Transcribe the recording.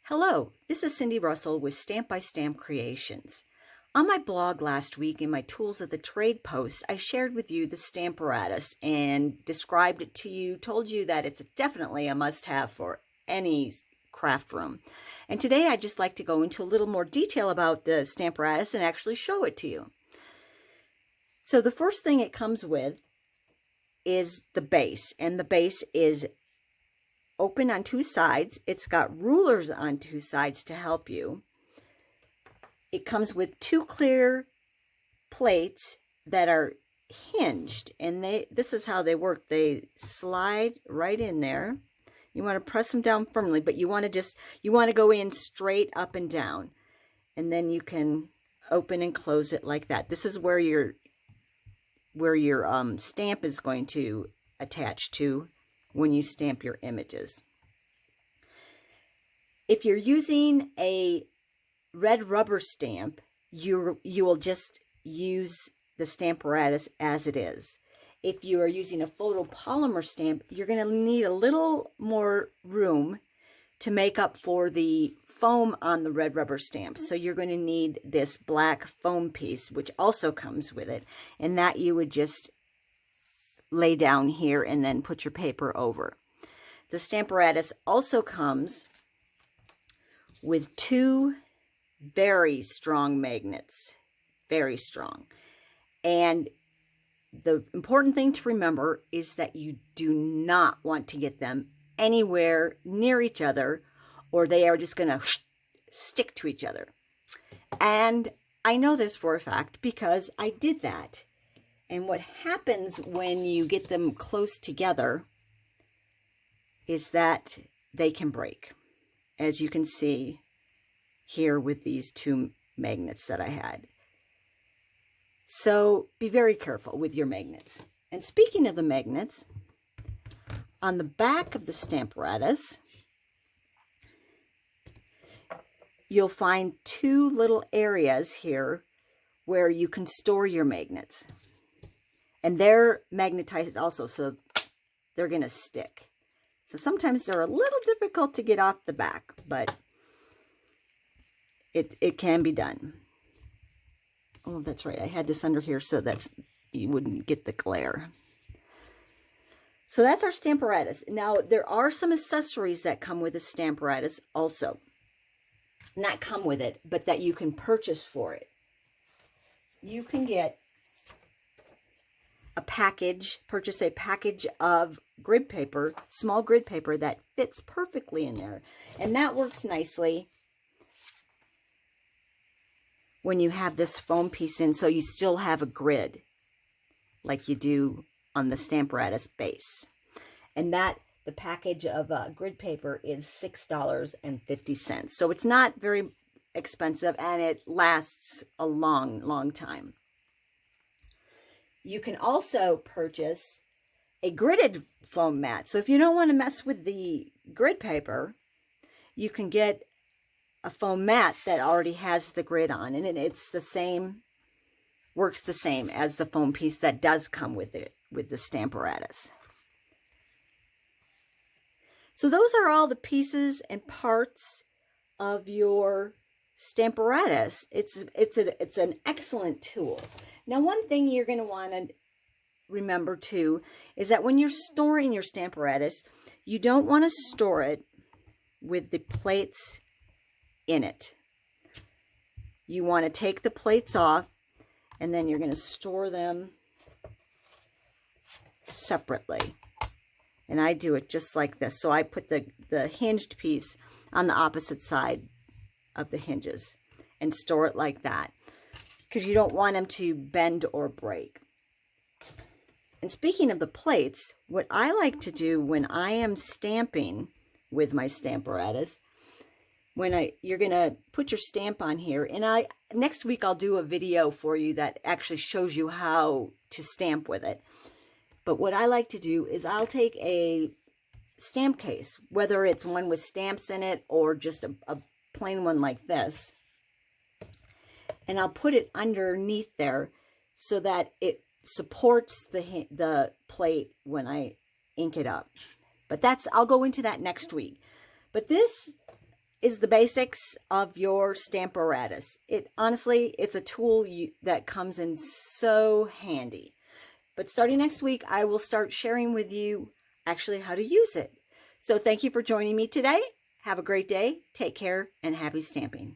Hello, this is Cindy Russell with Stamp by Stamp Creations. On my blog last week in my Tools of the Trade post, I shared with you the Stamparatus and described it to you, told you that it's definitely a must-have for any craft room. And today I'd just like to go into a little more detail about the Stamparatus and actually show it to you. So the first thing it comes with is the base, and the base is open on two sides. It's got rulers on two sides to help you. It comes with two clear plates that are hinged, and this is how they work. They slide right in there. You want to press them down firmly, but you want to go in straight up and down, and then you can open and close it like that. This is where your stamp is going to attach to when you stamp your images. If you're using a red rubber stamp, you will just use the Stamparatus as it is. If you are using a photopolymer stamp, you're going to need a little more room to make up for the foam on the red rubber stamp. So you're going to need this black foam piece, which also comes with it, and that you would just lay down here and then put your paper over. The Stamparatus also comes with two very strong magnets, very strong. And the important thing to remember is that you do not want to get them anywhere near each other, or they are just going to stick to each other. And I know this for a fact because I did that. And what happens when you get them close together is that they can break, as you can see here with these two magnets that I had. So be very careful with your magnets. And speaking of the magnets, on the back of the Stamparatus, you'll find two little areas here where you can store your magnets. And they're magnetized also, so they're going to stick. So sometimes they're a little difficult to get off the back, but it can be done. Oh, that's right. I had this under here so that you wouldn't get the glare. So that's our Stamparatus. Now, there are some accessories that come with the Stamparatus also. Not come with it, but that you can purchase for it. You can get purchase a package of grid paper, small grid paper that fits perfectly in there. And that works nicely when you have this foam piece in, so you still have a grid like you do on the Stamparatus base. And the package of grid paper is $6.50. So it's not very expensive, and it lasts a long, long time. You can also purchase a gridded foam mat. So if you don't want to mess with the grid paper, you can get a foam mat that already has the grid on, and it's the same, works the same as the foam piece that does come with it, with the Stamparatus. So those are all the pieces and parts of your Stamparatus. It's an excellent tool. Now, one thing you're going to want to remember too is that when you're storing your Stamparatus, you don't want to store it with the plates in it. You want to take the plates off, and then you're going to store them separately. And I do it just like this. So I put the hinged piece on the opposite side of the hinges and store it like that, because you don't want them to bend or break. And speaking of the plates, what I like to do when I am stamping with my Stamparatus, you're going to put your stamp on here, and next week I'll do a video for you that actually shows you how to stamp with it. But what I like to do is I'll take a stamp case, whether it's one with stamps in it or just a plain one like this, and I'll put it underneath there so that it supports the plate when I ink it up. But I'll go into that next week. But this is the basics of your Stamparatus. Honestly, it's a tool that comes in so handy. But starting next week, I will start sharing with you actually how to use it. So thank you for joining me today. Have a great day. Take care and happy stamping.